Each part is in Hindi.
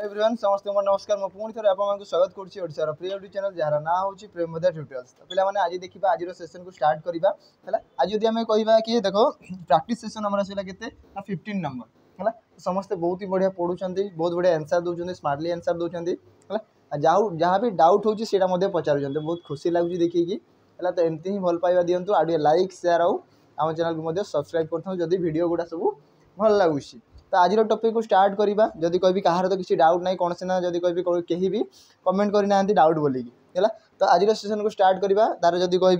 एवरीवन समस्त नमस्कार मु पुणी थोड़े आपको स्वागत करुच्ची ओडिशार प्रिय यूट्यूब चैनल जार ना हूँ प्रेमोदय ट्यूटोरियल्स। तो पे आज देखा आज सेसन को स्टार्ट करवा है। आज जब आम कह कि देखो प्रैक्टिस सेसन आम आसला के 15 नंबर है। समस्ते बहुत ही बढ़िया पढ़ुं बहुत बढ़िया आंसर दौरान स्मार्टली आंसर दौरान है। जहाँ भी डाउट होता पचार बहुत खुशी लगुच देखिए है। तो एमती ही भल पाइबा दिंतु आगे लाइक शेयर आम चैनल को सब्सक्राइब कर वीडियो गुड़ा सब भल लगुच। तो आज टॉपिक को स्टार्ट करवा जदि कह कहार तो किसी डाउट ना कौन से ना जदि कह कहीं भी कमेंट करना डाउट बोलिकी है। तो आज सेशन को स्टार्ट करवा तार जदि कह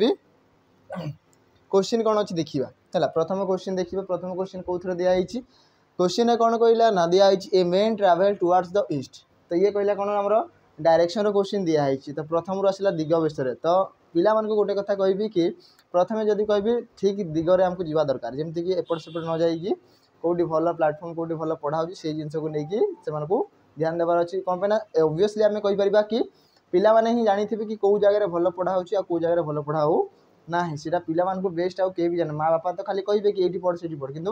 क्वेश्चन कौन अच्छी देखा है। प्रथम क्वेश्चन देखिए प्रथम क्वेश्चन कौ थी दिखाई क्वेश्चन कौन कहला ना दिखाई a man travel towards the east. तो ये कहला कौन आम डायरेक्शन क्वेश्चन दिखाई। तो प्रथम आसला दिग विषय। तो पिला मानक गोटे कथा कहबी कि प्रथम जदि कह ठीक दिगरे आमको जावा दरकार जमीक एपट सेपट न जाइए कौटी भल प्लाटफर्म कौटी भल पढ़ा से जिन को लेकिन से ध्यान देवार अच्छी कौन पे ओब्वियसली आम कहीपर कि पिला माने ही जानी थे कि कौ जगह भल पढ़ा हो कौ जगह भल पढ़ा हो ना सीटा पिला मानक बेस्ट आउ भी जाने माँ बापा तो खाली कहे कि ये पढ़ से पढ़ कि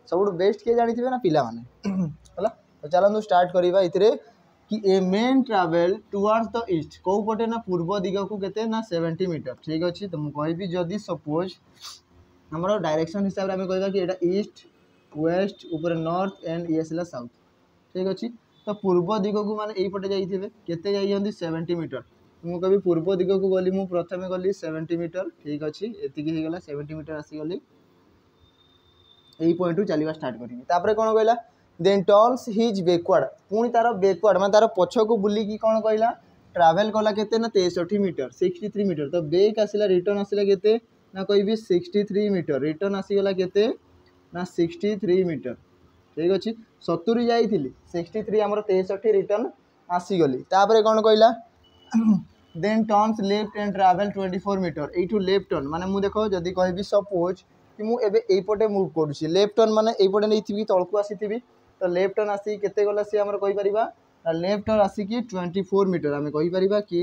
सब बेस्ट किए जानी थे ना पिला माने है। तो चलते स्टार्ट करवा ये कि a man travel towards the east कौ पटे ना पूर्व दिग को केते ना 70 मीटर ठीक अच्छे। तो मुझे कहि जदि सपोज आम डायरेक्शन हिसाब से आम कह कि यहाँ ईस्ट वेस्ट ऊपर नॉर्थ एंड ये साउथ ठीक अच्छे। तो पूर्व दिग को माने यहीपटे जाइए केते जाइए 70 मीटर। मुझे कभी पूर्व दिग को गली मुझे प्रथम गली 70 मीटर ठीक अच्छे एतिकी होगला 70 मीटर आसीगली यही पॉइंट चलवा स्टार्ट करें। कौन कहला देन टर्न्स हिज बैकवर्ड पुणी तार बैकवर्ड मैं तार पछ को बुलिकी कौन कहला ट्रावेल कला केते ना 63 मीटर 63 मीटर। तो बैक आसला रिटर्न आसला केते ना कहि 63 मीटर रिटर्न आसीगला केते ना 63 मीटर ठीक अच्छे। 70 जाइली 63 आमर 63 रिटर्न आसीगली। तापर कौन कहला then turns left and travel 24 metre you left turn माने मु देखो जदि कहि सपोज कि मुझे एपटे मुव करुँची लेफ्ट टर्न माने एपटे नहीं थी तलू आसी तो लेफ्ट टर्न आसिक केते गला सी आमर कहीपर लेफ्ट टर्न आसिक 24 मीटर आम कहीपर कि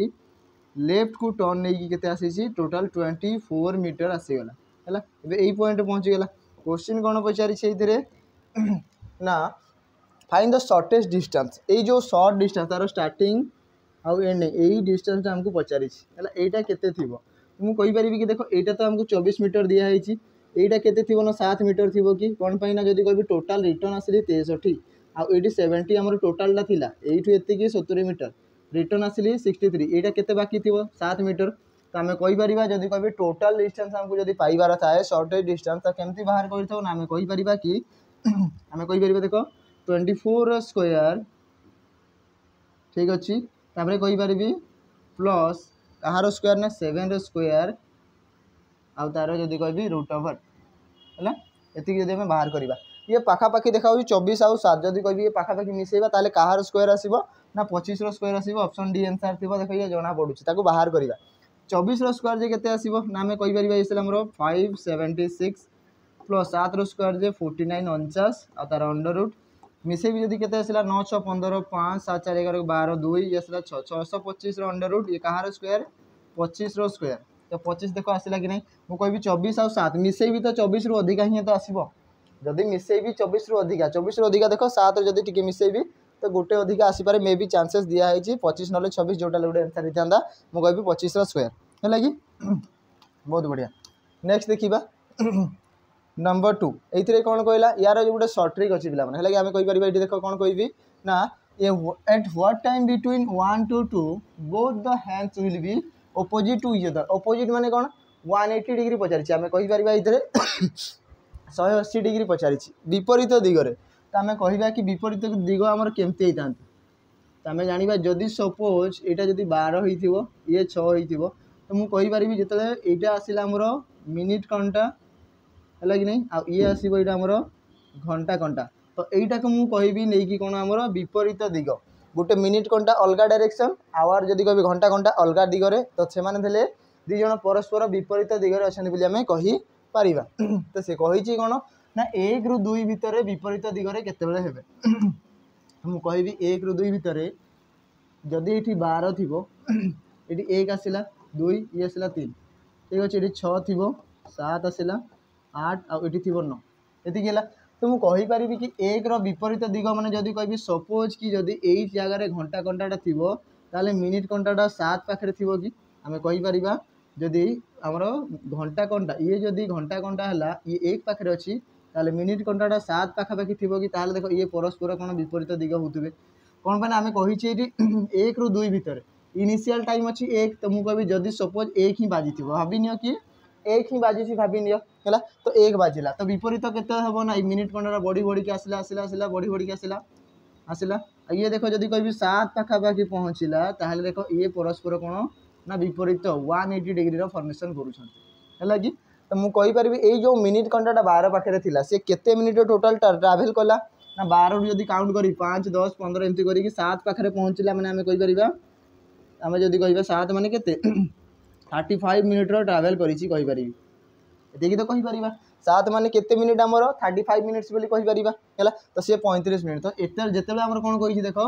लेफ्ट को टर्न नहीं केते आसी टोटाल 24 मीटर आसीगला है। यही पॉइंट पहुँचीगला क्वेश्चन कौन पचारि ना फाइंड द शॉर्टेस्ट डिस्टेंस यही जो शॉर्ट डिस्टेंस तार स्टार्टिंग आउ एंडिंग यही डिस्टेंस आमको पचारि एटा केते थिबो। मुझे कहीपरि कि देखो यहाँ तो आमको 24 मीटर दिखाई यहाँ केते थी ना 7 मीटर थी कि कौन पाई ना जदि कह टोटाल रिटर्न आसिली 63 आउ 70 आम टोटालटा थिला एठू एतिकी 70 मीटर रिटर्न आसिली 63 यहाँ केते बाकी थी 7 मीटर। तो आम कहीपर जदि कह टोटाल डिस्टेंस आमको जदि पाइबार थाए शॉर्टेज डिस्टेंस तो केमती बाहर कर आम कहीपर कि आम कहीपर देख 24 स्क्वायर ठीक अच्छे। कहीपर प्लस कहार स्क्वायर ना 7 स्क्वायर आउ तार जदि कह रूट ओवर है ये जब बाहर करवा ये पाखापाखि देखा 24 आउ 7 जदि कह ये पाखापाखि मिसेबा ताले कहार स्क्वायर आसो ना 25 स्क्वायर आसो ऑप्शन डी आंसर थी देखो ये जना पड़ुची बाहर करवा 24 स्क्वायर जे केते आसो ना आम कहीपर ये आमर 576 प्लस 7 स्क्वायर जे 49 49 आ तार अंडर रूट मिसे भी जदि केते आसला 9 6 15 5 7 4 11 12 2 ये आसला 6 625 अंडर रूट ये कहार स्क्वायर 25 स्क्वायर। तो 25 देखो आसला कि नहीं मुझे कहि 24 आउ 7 मिसे भी तो 24 रु अधिका ही तो आसो जदि मिसे भी 24 रु अधिका 24 रु अधिका देख 7 जदि टिके मिसे भी तो गोटे अधिका आसीपारे मे भी चांसेस दिखाई 25 ना 26 जोटा गोटे आंसर होता मुझे कहि 25 स्क्वायर है कि बहुत बढ़िया। नेक्स्ट देखा नंबर 2 ये कौन कहला यार जो गोटे सर्ट ट्रिक अच्छी पिला है आम कहीपर ये देख कौन कहि ना at what time between 1 to 2 both the hands will be opposite to each other opposite माने कौन 180 डिग्री पचारि आम कहीपर ये 180 डिग्री पचारि विपरीत दिगरे। तो आम कह कि विपरीत दिग आमर केमती होता तो आम जाना जदि सपोज यहाँ जब 12 हो ये 6 हो तो मुझे कहीपर जो यहाँ आसला आमर मिनिट कंटा है कि नहीं आउ ये आसो यहाँ आमर घंटा कंटा। तो यहीटा को मुझे कहि नहीं कि कौन आमर विपरीत दिग गोटे मिनिट कंटा अलग डायरेक्शन आवर जदि कह घंटा कंटा अलग दिगरे तो से दी जन परस्पर विपरीत दिगरे अच्छा बोली आम कहीपर। तो से कही कौन ना 1 ରୁ 2 भितर विपरीत दिगरे केतेबेले हेबे मुझे कहि 1 ରୁ 2 भितर जदि ये 12 थी ये 1 आसला 2 ये आसला 3 ठीक अच्छे ये 6 थी 7 आसला 8 आउ ये थी 9 ये तो मुझे कहीपरि कि 1 रो विपरीत दिग माने जदि कहि सपोज कि जदि एई जगह घंटा कंटाटा थिबो ताले मिनिट कंटाटा 7 पाखरे थिबो कि आमे कहि परिबा जदि हमरो घंटा कंटा ये जदि घंटा कंटा हला ये 1 पाखरे अछि ताले मिनिट कंटाटा 7 पाखा पाखी थिबो कि ताले देखो ये परस्पर कोन विपरीत दिग होतबे कोन पे आमे कहि छी एटी 1 रु 2 भीतर इनिशियल टाइम अछि 1 तो मु कहबी जदि सपोज 1 ही बाजी थिबो भाबिनियो कि 1 ही बाजी छी भाबिनियो हला तो 1 बाजिला तो विपरीत केते हबो ना मिनिट कंटाटा बढ़ी बढ़ी के आसिला आसिला आसिला बढ़ी बढ़ी के आसिला आसिला ये देखो जदि कहबी 7 पाखा पाखी पहुँचला ताहले देखो ये परस्पर कोन ना विपरीत 180 डिग्री रो फॉर्मेशन करूछन हला कि तो मु कहि परबी ए जो मिनिट कंटाटा 12 पाखरे थिला से केते मिनिट टोटल ट्रैवल कला ना 12 रु जदि काउंट करी 5 10 15 एमती करी कि 7 पाखरे पहुँचला माने आमे कहि परिबा आमे जदि कहिबा 7 माने केते 35 मिनिट रो ट्रैवल करिछि कहि परिबी एतिकी तो कहि परिबा 7 माने केते मिनिट हमरो 35 मिनिट्स बोली कहि परिबा हला तो से 35 मिनिट तो एते जेतेले हमर कोन कहि देखो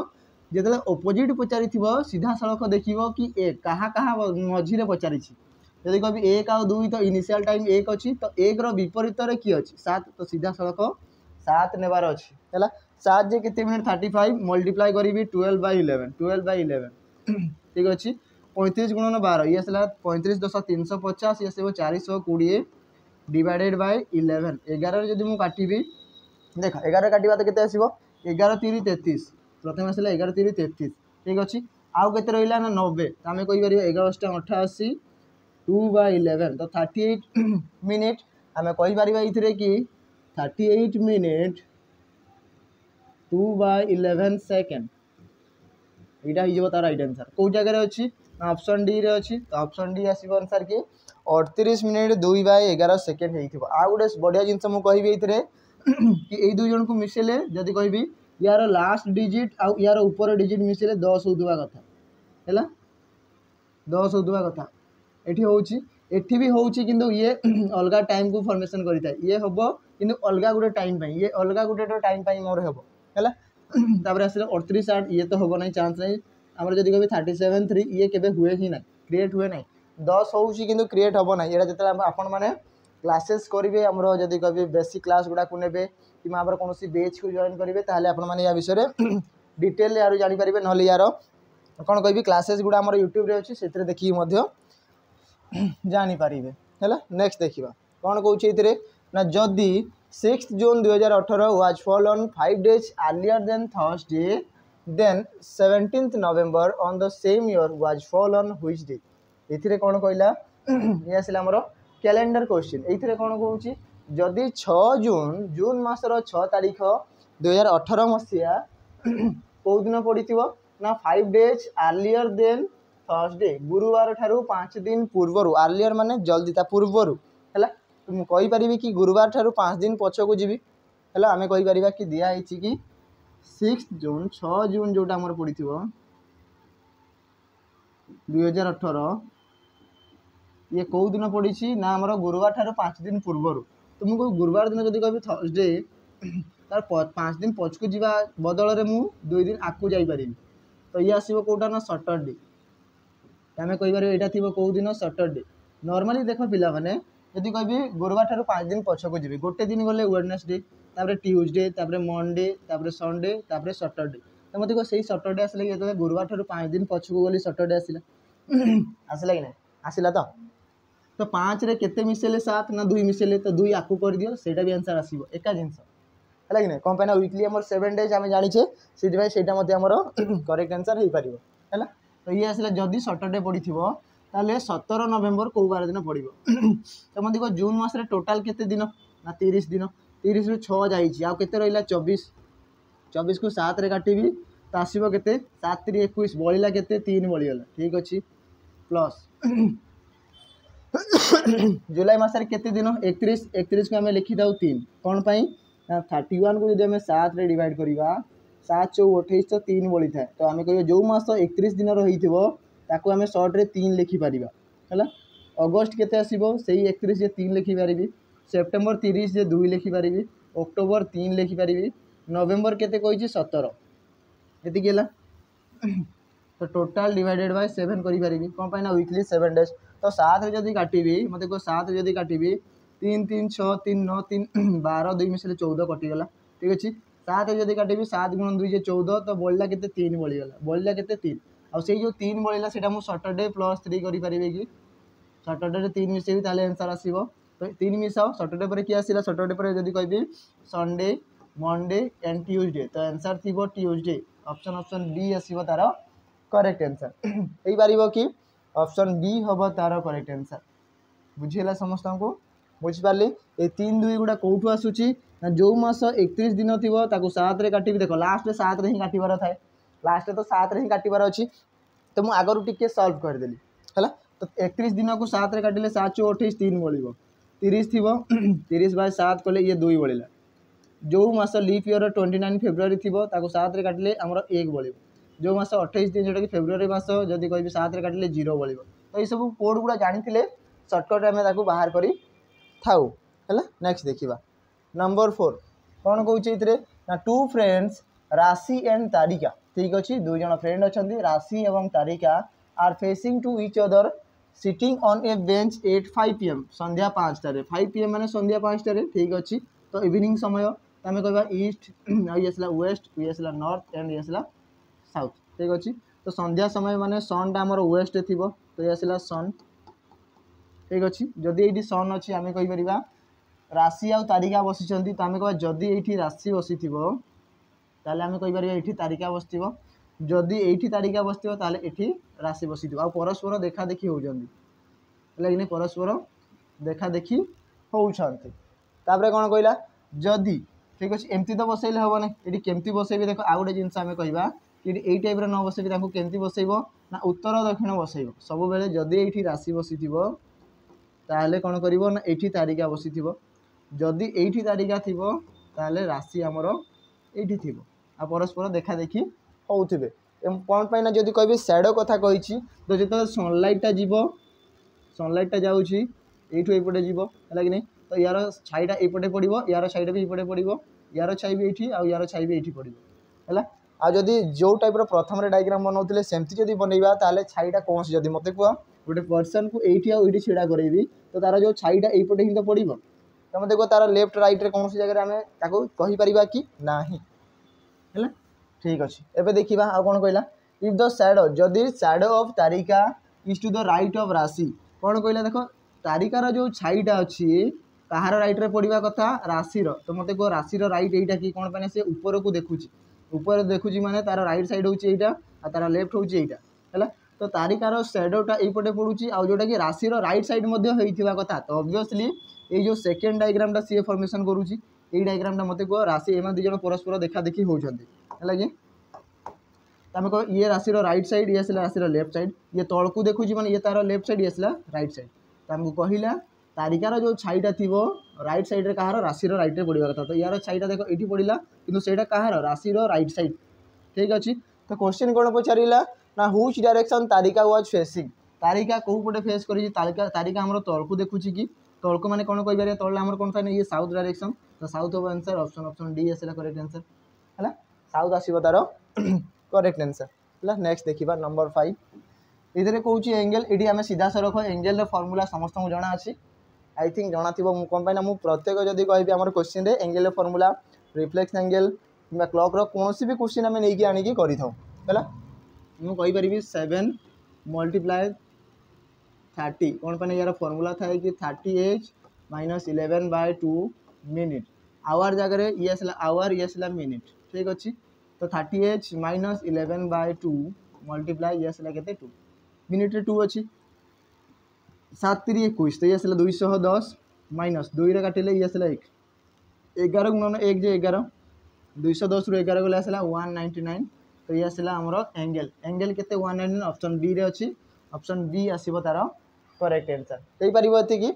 जेतेले ऑपोजिट पचारि थिबो सीधा सड़क देखिबो कि एक कहा कहा मझी रे पचारि छी यदि कभी 1 और 2 तो इनिशियल टाइम 1 अच्छी तो 1 रो विपरीत रे की अच्छी 7 तो सीधा सड़क 7 नेबार अच्छी है 7 जे केते मिनिट 35 मल्टीप्लाई करी 12/11 ठीक अच्छी 35 गुणन 12 ये आसला 35 10 350 ये आसो 420 डिवाइडेड बाय 11 11 जदि मु काटिबी देख 11 काटिबा तो केते आसीबो 11 3 33 प्रथम आसला 11 3 33 ठीक अच्छी आउ केते रहिला ना 90 तो आमे कहि परिबा 11 88 2/11 तो 38 मिनिट आमे कहि परिबा इथिरे कि 38 मिनिट 2/11 सेकेंड इटा हिजो तार राइट आंसर को जगह रे अछि ऑप्शन डी रे अछि तो ऑप्शन डी आसीबो आंसर कि 38 मिनिट 2/11 सेकेंड हेइथिबो आ गुडे बढ़िया जिंस मु कहिबी इथिरे कि एई दुई जन को मिसेले जदी कहिबी यार लास्ट डिजिट आ यार ऊपर डिजिट मिसेले 10 होदुवा कथा हैला 10 होदुवा कथा एठी होउची एठी भी होउची किंतु ये अलगा टाइम को फॉर्मेशन करिता ये हबो किंतु अलगा गुटे टाइम पई ये अलगा गुटे टाइम पई मोर हबो हैला तापर आसले 38 8 ये तो हबो नै चांस नै हमर जदी कभी 37 3 ये केबे हुए ही ना क्रिएट हुए नै 10 होउची किंतु क्रिएट हबो नै एरा जते आपण माने क्लासेस करिवे हमरो जदी कभी बेसिक क्लास गुडा को नेबे कि हमर कोनोसी बेच को जॉइन करिवे ताले आपण माने या विषय रे डिटेल यार जानि परिबे नहले यार कोन कहबी क्लासेस गुडा हमर YouTube रे अछि सेतरे देखि मध्य जानी पारिबे हैला नेक्स्ट देखिबा कोन कहउछि इतरे ना जदी 6th June 2018 was fall on 5 days earlier than Thursday then 17th November on the same year was fall on which day इथिरे कोन कहला ये आसिला हमरो कैलेंडर क्वेश्चन इथिरे कोन कहउछि जदी 6 जून मासर 6 तारिख 2018 मसिया को दिन पड़िथिबो ना 5 days earlier than थर्सडे गुरुवार ठारू 5 दिन पूर्वर आर्लियर माने जल्दी ता पूर्वर हैला तुम कहि परिबी कि गुरुवार ठारू 5 दिन पछो को जीवी हैला हमें कहि परिबा कि दिया हिची कि 6 जून 6 जून जोटा हमर पड़िथिबो 2018 ये को दिन पड़ी ना हमर गुरुवार ठारू 5 दिन पूर्वर तुम को गुरुवार दिन जदी कहबी थर्सडे तार 5 दिन पछ को जीवा बदल रे मु 2 दिन आकु जाई परिबी तो ये आसीबो कोटा ना सैटरडे आमे कहि बारे एटा थिबो को दिन सैटरडे नॉर्मली देखो पिला माने यदि कहबी गुरुवार ठारू 5 दिन पछ को जीबी गोटे दिन गले वेडनेसडे तापरे ट्यूसडे तापरे मंडे तापरे संडे तापरे सैटरडे तो मते को सही सैटरडे आसले ये तो गुरुवार ठारू 5 दिन पछ को गली सैटरडे आसिला आसिला कि नै आसिला तो 5 रे केते मिसेले 7 ना 2 मिसेले तो 2 आकु कर दियो सेटा भी आंसर आसीबो एका जिंस हला कि नै कंपनी वीकली हमर 7 डेज आमे जानि छे सिटी भाई सेटा मते हमर करेक्ट आंसर हेई परिबो हला तो ये आसले जदी सैटरडे पड़िथिबो ताले 17 नवेम्बर को बार दिन पड़िबो तो मते को जून मास रे टोटल केते दिन ना 30 दिन 30 रु 6 जाई छी आ केते रहिला 24 24 को 7 रे काटिबी तो आसीबो केते 7 3 21 बळिला केते 3 बळिला ठीक अछि प्लस जुलाई मास रे केते दिन 31 31 को हमें लिखि दाउ 3 कोन पई 31 को जदि हमें 7 रे डिवाइड करिबा 7 4 28 तो 3 बळी थाए तो हमें कहियो जो मास 31 दिन रहिथिबो ताको हमें शॉर्ट रे 3 लिखि परिबा हला अगस्त केते आसीबो सेही 31 जे 3 लिखि परिबी सेप्टेम्बर 30 जे 2 लिखि परिबी अक्टोबर 3 लिखि परिबी नवेम्बर केते कहिछि 17 एति गेला तो टोटल डिवाइडेड बाय 7 करि परिबी कोन पई ना वीकली 7 डेज तो 7 रे जदी काटिबी मते को 7 जदी काटिबी 3 3 6 3 9 3 12 2 मिसले 14 कटिगला ठीक अच्छे 7 जदि काटिबी 7 गुण 2 14 तो बढ़ला के 3 बढ़ीगला बढ़ला के 3 आ से जो 3 बढ़ला से सैटरडे प्लस 3 करें कि सैटरडे 3 मिसेबी ताले आंसर आसीबो तो 3 मिसाओ सैटरडे पर किए आसला सैटरडे पर जदि कहबी संडे मंडे एंड ट्यूसडे तो आंसर थी ट्यूसडे ऑप्शन ऑप्शन बी आसीबो तार करेक्ट आंसर हो पार कि ऑप्शन बी हम तार करेक्ट आंसर बुझीला समस्त को बुझिपारे ये 3 2 गुड़ा कौटू आसूची ना जो मास 31 दिन थी 7 रे काटी देख लास्ट 7 रे ही काटार थाए लास्ट तो 7 रे ही काटार अच्छी तो मुझे आगरू टी सल्व करदेली है तो 31 दिन को 7 रे काटिले 7 × 28 3 बढ़ 30 थी 30/7 कले ये 2 बढ़ला जो मास लीप ईयर 29 फेब्रुआरी थी 7 रे काटिले आमर 1 बढ़ जो मास 28 दिन जोटा कि फेब्रुआरी मास जदि कह 7 रे काटिले 0 बढ़ तो ये सब कोड गुड़ा जानी सर्टकट आम बाहर करी थाउ है नेक्स्ट देखा नंबर 4 कौन कौचे ना 2 फ्रेंड्स राशि एंड तारिका ठीक अच्छे 2 जन फ्रेंड अच्छा राशि एवं Tarika are facing to each other sitting on a bench at 5 PM संध्या 5टारे 5 PM माने संध्या 5टारे ठीक अच्छे तो इवनिंग समय तो आम कह ईस्ट ये वेस्ट ये नॉर्थ एंड ये साउथ ठीक अच्छे तो संध्या समय माने सनटा आमर वेस्ट थी तो ये सन ठीक अच्छे जदि ये सन अच्छी आम कहीपर राशि आ तारिका बसी तो आम कह जदि ये राशि बसी ताले आम कहीपर ये तारिका बस जदि ये तारिका बस ये राशि बसी आ परस्पर देखा देखी होती परस्पर देखा देखी होती कौन कहला जदि ठीक अच्छे एमती तो बसैले हम ना ये केमती बसैबी देख आउ गोटे जिनस आम कह ये टाइप न बसैबी केमती बसैब ना उत्तर दक्षिण बसैब सब बेले जदि ये राशि बसी ताहले कौन कर ना ये तारिका बसी जदि ये तारिका थी ताहले राशि आमर ये थी आ परस्पर देखा देखी होते कौन पाई ना जदि कह सैडो कथा कही तो जो सनलाइटा जीव सनलाइटा जाऊँगी ये जीव है कि नहीं तो यार छाईटा ये पड़ो यार छाईटा भी ये पड़ो यार छाई भी ये आउ यार छाई भी ये पड़ो है आ जदि जो टाइप प्रथम डायग्राम बनाते सेमती जब बनइबा ताले छाईटा कौन सी जब मत कह गोटे पर्सन को ये छिड़ा करेबी तो तार जो छाईटा ये ही तो पड़ो तो मत कह तार लेफ्ट रईट रे कौन सी जगह आम कहीपर कि ना है ठीक अच्छे एवं देखा आ कौन कहला इफ द सैडो जदि shadow of Tarika is to the right of Rashi कौन कहला देख तारिकार जो छाईटा अच्छी कहार राइट रे पड़ा कथा राशि तो मत कह राशि राइट यहीटा कि कौन पाने से ऊपर को देखुची ऊपर देखुची माने तार राइट साइड होची एटा आ तार लेफ्ट होची एटा हैला तो तारिकार शैडोटा एपटे पड़ुची आ जोटा कि राशि राइट साइड मध्ये होइथिबा कथा तो ऑब्वियसली ये जो सेकंड डायग्रामटा सी फॉर्मेशन करूची ये डायग्रामटा मते को राशि एमा दु जण परस्पर देखा देखी होउछन्ती हैला कि तमे को ये राशि राइट साइड ये राशि लेफ्ट साइड ये तळकू देखुची माने ये तार लेफ्ट साइड ये राइट साइड तमको कहिला तारिकार जो छाईटा थी राइट साइड रे कहार राशि राइट रे पड़ा कथा तो यार छाईटा देख ये पड़ा कि से कहार राशि राइट साइड ठीक अच्छे तो क्वेश्चन कौन पचारा ना हुच direction Tarika was facing Tarika कौ पटे फेस कर तारिका आम तलकू देखुची कि तलकू मैंने कौन कह तल आम कौन था ये साउथ डायरेक्शन तो साउथ हम आंसर ऑप्शन ऑप्शन डी आसला करेक्ट आंसर है साउथ आसो तार करेक्ट आंसर है नेक्स्ट देखा नंबर 5 इधर कौच एंगल ये आम सीधा सड़क एंगल फर्मूला समस्त जना अच्छी आई थिंक जना थी कौन पाई मुझे प्रत्येक जदि कह आम question angle formula reflex angle कि क्लॉक कौन भी क्वेश्चन आम नहीं आनिकी करें मुझे 7 × 30 कौन पाने यार फर्मूला था कि 30h - 11/2 मिनिट आवर जगह ये आसला आवर ये आसला मिनिट ठीक अच्छे तो 30h - 11/2 मल्टीप्लाई ये आसला के 2 मिनिट रे 2 अच्छी 7 × 21 तो ये आसला 210 माइनस 2 रे काटिले ये आसला 1 11 गुणन 1 जे 11 210 रु 11 गले आसला 199 तो ये आसला हमरो एंगल एंगल केते 199 ऑप्शन बी रे अच्छी ऑप्शन बी आसीबो तार करेक्ट आंसर कहि परिबो एति कि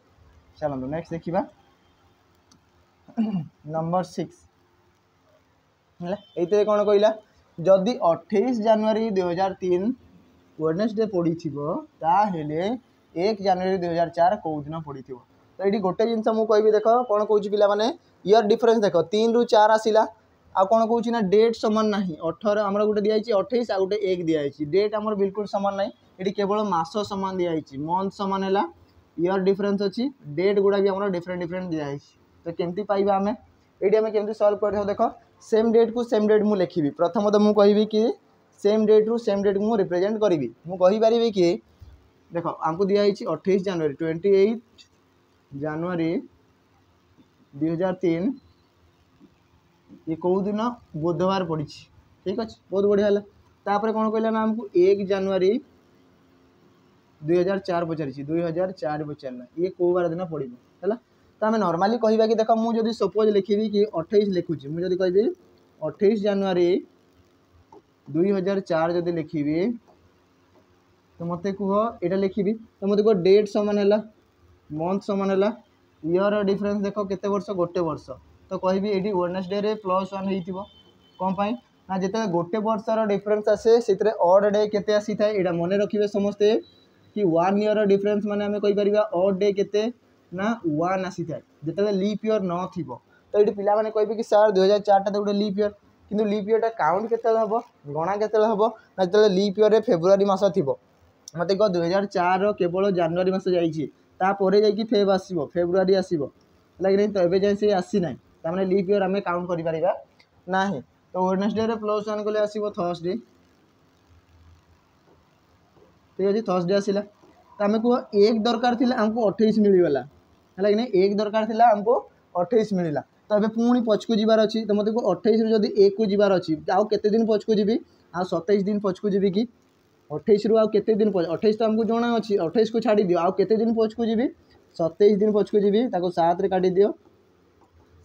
चलो नेक्स्ट देखिबा नंबर 6 हला एते कोन कहला जदि 28 जनवरी 2003 वेडनेसडे पड़ी थिबो ता हेले 1 जनवरी 2004 कौ दिन पड़ी थिबो तो ये गोटे जिनस मुझे कहबी देख कौन कौच पिला माने ईयर डिफरेंस देख 3 ରୁ 4 आसिला आ कौन कौच ना डेट सामान ना 18 आमर गोटे दिखाई 28 आ गोटे 1 दिखाई डेट आमर बिल्कुल सामान ना ये केवल मास सामान दिखाई मंथ सामान है ईयर डिफरेन्स अच्छी डेट गुड़ा भी आम डिफरेन्ट डिफरेन्ट दिखाई तो केमती पाइबा आम ये आम केमती सल्व कर देख सेम डेट को सेम डेट मुझे लिखी प्रथम तो मुझे कहि कि सेम डेट रु सेम डेट को रिप्रेजेंट करी मुझे कि देख आमको दिखाई 28 जनवरी 28 जनवरी 2003 ये कौ दिन बुधवार पड़ी ठीक अच्छे बहुत बढ़िया है तापर कौन कहला ना आमको 1 जनवरी 2004 पचारि 2004 पचारा ये कौ बार दिन पड़ो है तो आम नॉर्मली कहवा कि देख मुझे सपोज लिखी कि 28 लिखुची मुझे कहि 28 जनवरी 2004 जदि लिखी तो मत कह यहाँ लिखी तो मत कह डेट सामान है मंथ सामान है ईयर डिफरेन्स देख केते वर्ष गोटे वर्ष तो कहि ये वेडनेसडे रे +1 हो कौन पाई ना जिते गोटे वर्षर डिफरेन्स आसे से ऑड डे केते आसी थाए यहाँ मन रखिए समस्ते कि 1 ईयर डिफरेन्स माने आम कहीपर ऑड डे केते ना 1 आसी थाए जिते लीप ईयर न थो तो ये पिला माने कहे कि सर 2004 टा तो गोटे लीप ईयर किंतु लीप ईयर टा काउंट केते हम गणा केते हम ना जो लीप ईयर फेब्रुआरी मास थी मत कह 2004 केवल जनवरी मास जापर फेब आसो फेब्रुआरी आसो है तो ये जाए सी आसी ना तमें लीप ईयर आम काउंट करें ना तो वेडनेसडे रे +1 कले आसो थर्सडे ठीक अच्छे थर्सडे आसला तो आम कह एक दरकार थी आमको 28 मिलगला है कि नहीं एक दरकार थी आमको 28 मिलला तो ये पुणी पछकू जीवार अच्छी तो मतलब 28 रु जब 1 को जीवार अच्छी आउ केते दिन पछकू जी आ 27 दिन पछकू जी कि 28 रु आउ केते दिन 28 तो आमको जना अच्छी 28 को छाड़ी दियो आउ केते दिन पछकू जी 27 दिन पछकू जी 7 रे काटी दियो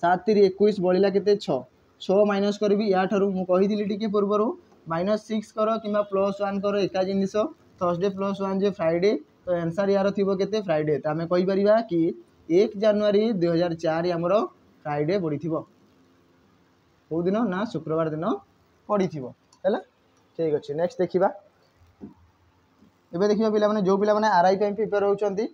7 3 21 बढ़ला केते 6 माइनस करी या ठारू मु कही टी पूर्वर -6 कर कि +1 कर एका जिनिस थर्सडे +1 जे फ्राइडे तो आंसर यार थी केते फ्राइडे तो आम कहीपर कि 1 जनवरी 2004 आमर फ्राइडे पड़ी थी कौ दिन ना शुक्रवार दिन पड़ी थी है ठीक अच्छे नेक्स्ट देखा देखिए पे जो पे आरआई प्रिपेयर होती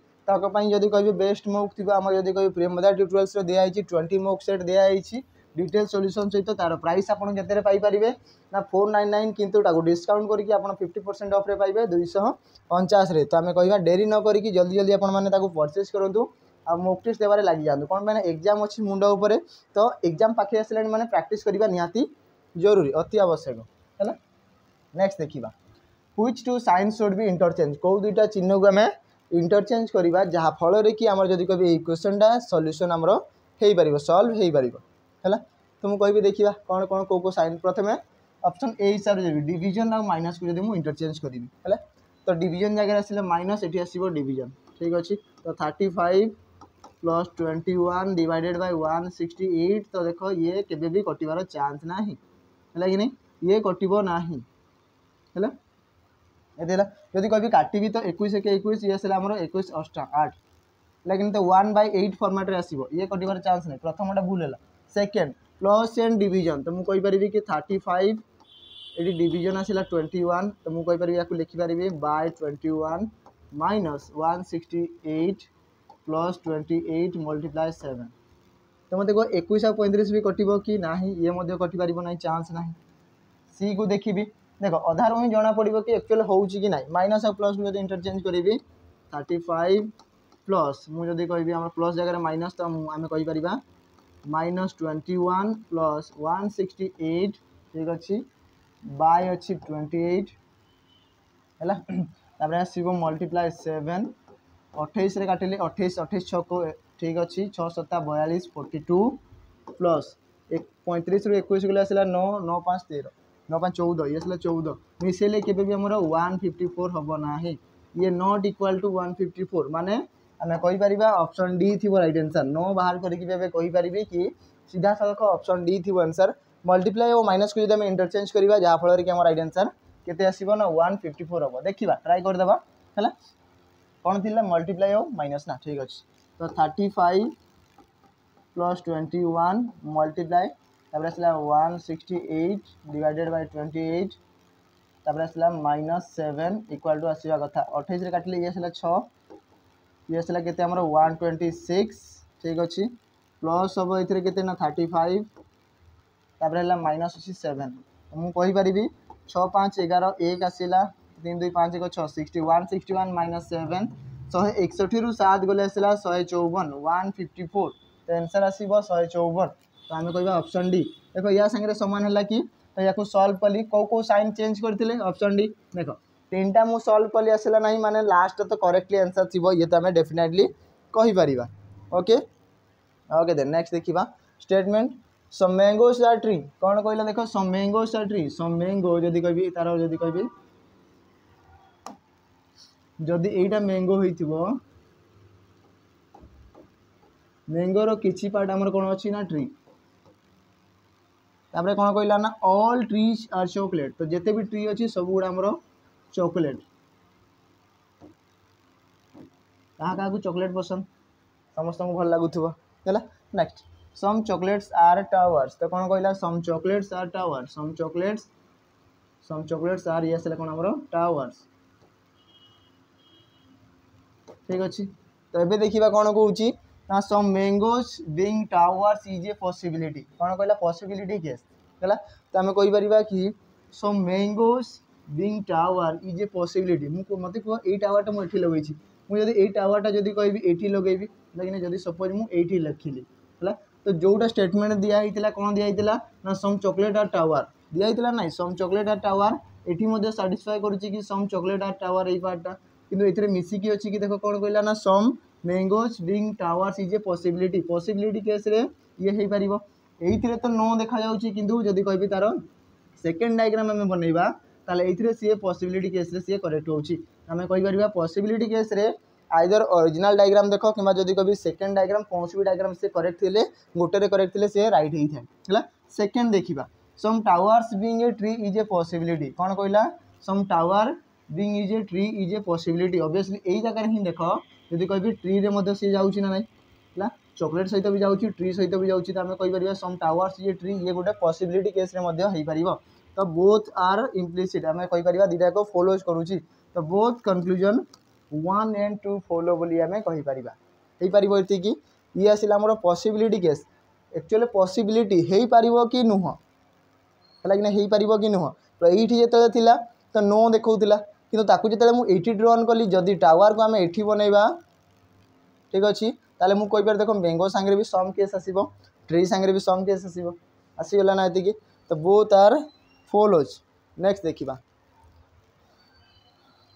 जदि कह बेस्ट मॉक थी आम जब कह प्रेमदा ट्यूटोरियल्स दिखाई 20 मॉक सेट दिखाई डिटेल सॉल्यूशन सहित तार प्राइस आपन केते पाइबे ना 499 किंतु ताको डिस्काउंट करके आप 50% ऑफ रे पाइबे 249 रे तो आम कह डेरी न करी जल्दी जल्दी आपण मैंने परचेज करूँ आ मॉक टेस्ट देवारे लगी जातु कौन मैंने एग्जाम अच्छी मुंड उपर तो एग्जाम पाखे आसला मैंने प्रैक्टिस करवा निहाती जरूरी अति आवश्यक है नेक्स्ट देखा which two signs should be interchange कौ दुईटा चिन्ह को आम इंटरचेंज करवा जहाँ फल कि आम जब कह इक्वेशनटा सॉल्यूशन आमर हो पार सल्व हो पार है तो मुझे कहि देखा कौन कौन कौ साइन प्रथम ऑप्शन ए हिसाब से देवी डिवीजन और माइनस को जब मुझे इंटरचेंज करी है तो डिवीजन जगह आसले माइनस ये आसो डिवीजन ठीक अच्छे तो 35 + 21 डिवाइडेड बाय 168 तो देख ये केबे भी कटिवार चांस ना है कि नहीं ये कटिबो नाही है जदि कह काटि तो 21 के 21 ये आसला 21 8 8 लेकिन तो 1/8 फॉर्मेट रे आसीबो ये कटिवार चांस नहीं प्रथमटा भूल है सेकेंड प्लस एंड डिवीजन तो मुझे कहीपर कि 35 ये डिवीजन आसला 21 तो मुझे कहीपर या लिखिपारि बाय 21 माइनस 168 + 28 × 7 तो मत कह 21 और 35 भी कटो कि ना ये कटिपार ना चांस ना सी को देखी देख अधार ही जना पड़ो कि एक्चुअल हो कि ना माइनस और प्लस को इंटरचेंज करी 35 प्लस मुझे कहि आम प्लस जगह माइनस तो आम कहीपर -21 + 168 ठीक अच्छे बाय अच्छी 28 है आसो मल्टीप्लाई 7 28 रे काटिले 28 28 6 को ठीक अच्छे 6 7 42 42 प्लस 35 रु 21 गले आसला 9 9 5 13 9 5 14 ये आसला 14 मिसेले केबे भी हमर 154 हबो नाही ये नॉट इक्वल टू 154 माने आम कहीपर ऑप्शन डी थी राइट आंसर 9 बाहर करके कहीपर कि सीधा सड़क ऑप्शन डी थी आंसर मल्टीप्लाई और माइनस को जब इंटरचेंज करवा जहाँ फल कि राइट आंसर केते आसीबो ना 154 हम देखा ट्राई करदेवा है कौन थी मल्टीप्लाई और माइनस ना ठीक अच्छे तो 35 + 21 मल्टीप्लाई आसला 168 डिवाइडेड बाय 28 आसला -7 इक्वल टू आसवा कथा 28 रे काटिले ये आसला 6 ये आसला केते हमर 126 ठीक अच्छे प्लस हम ये केते ना 35 तापर है माइनस अच्छी 7 मुझे कहीपर 6 5 11 1 आसला 3 2 5 1 6 61 -7 161 रु 7 गले आसला 154 154 तो आंसर आसीबो 154 तो आमे कहबा ऑप्शन डी देखो या संगे समान हला कि तो याकू सॉल्व कली को साइन चेंज करथिले ऑप्शन डी देखो तीनटा मु सॉल्व कली आसला नाही माने लास्ट तो करेक्टली आंसर थिबो ये तो हमें डेफिनेटली कहि परिबा ओके ओके देन नेक्स्ट देखिबा statement some mangoes are tree कोन कहला देखो some mangoes are tree some mango जदी कहबी तारो जदी कहबी जदी एटा मैंगो होइथिबो मैंगो रो किछि पार्ट हमर कोन अछि ना ट्री तापरे कोन कहला ना ऑल ट्रीज आर चॉकलेट तो जेते भी ट्री अछि सब गुडा हमर चॉकलेट कहा को चॉकलेट पसंद समस्त को भल लागुथबो हैला next some chocolates are towers तो कोन कहला some chocolates are towers some chocolates are yes कोन हमर टावर्स ठीक अछि तो एबे देखिबा कोन कहूची ना some mangoes being towers is a possibility कोन कहला पॉसिबिलिटी केस हैला तो हमें कहि परिबा कि some mangoes being tower is a possibility मु मते को ए टावर टा मु एठी लगै छी मु जदी ए टावर टा जदी कहबी एठी लगेबी लेकिन जदी सपोज मु एठी लिखिली हैला तो जोटा स्टेटमेंट दिया हितला कोन दिया हितला ना सम चॉकलेट आर टावर दिया हितला नाही सम चॉकलेट आर टावर एठी मध्ये सैटिस्फाई करूची कि सम चॉकलेट आर टावर एई पार्टटा किंतु एथिरे मिसी की अछि कि देखो कोन कहला ना some mangoes being towers is a possibility case रे ये हे परिबो एइथिरे तो नो देखा जाउची किंतु जदी कहबी तारो सेकंड डायग्राम हमें बनैबा ताले एइथिरे सी पॉसिबिलिटी केस रे सी करेक्ट होउची हमें कहि परिबा पॉसिबिलिटी केस रे आइदर ओरिजिनल डायग्राम देखो किबा जदी कभी सेकंड डायग्राम कोनसी भी डायग्राम से करेक्ट थिले गोटे रे करेक्ट थिले से राइट हेई थाए हला सेकंड देखिबा some towers being a tree is a possibility कोन कहला some tower being is a tree is a possibility obviously एई जगह रे ही देखो जदी कहबी ट्री रे मध्ये से जाउची ना नाही हला चॉकलेट सहित भी जाउची ट्री सहित भी जाउची त हमें कहि परिबा सम टावर्स इज ए ट्री ये गोटे पॉसिबिलिटी केस रे मध्ये हेई परिबो तो बोथ आर इम्प्लिसिट हमें कहि परिबा दिटा को फॉलोज करूची तो बोथ कंक्लूजन 1 and 2 फॉलो बोली हमें कहि परिबा हेई परिबो एति कि ये आसिला हमर पॉसिबिलिटी केस एक्चुअली पॉसिबिलिटी हेई परिबो कि नुह हला कि हेई परिबो कि नुह तो एठी जेते थिला तो नो देखौतिला किंतु ताकू जेते मु एठी ड्रॉन कली जदी टावर को हमें एठी बनैबा ठीक अछि ताले मु कहि पर देखो मैंगो संगे भी सम केस आसीबो ट्री संगे भी सम केस आसीबो आसी गेला ना एति कि तो बोथ आर फॉलोज नेक्स्ट देखिबा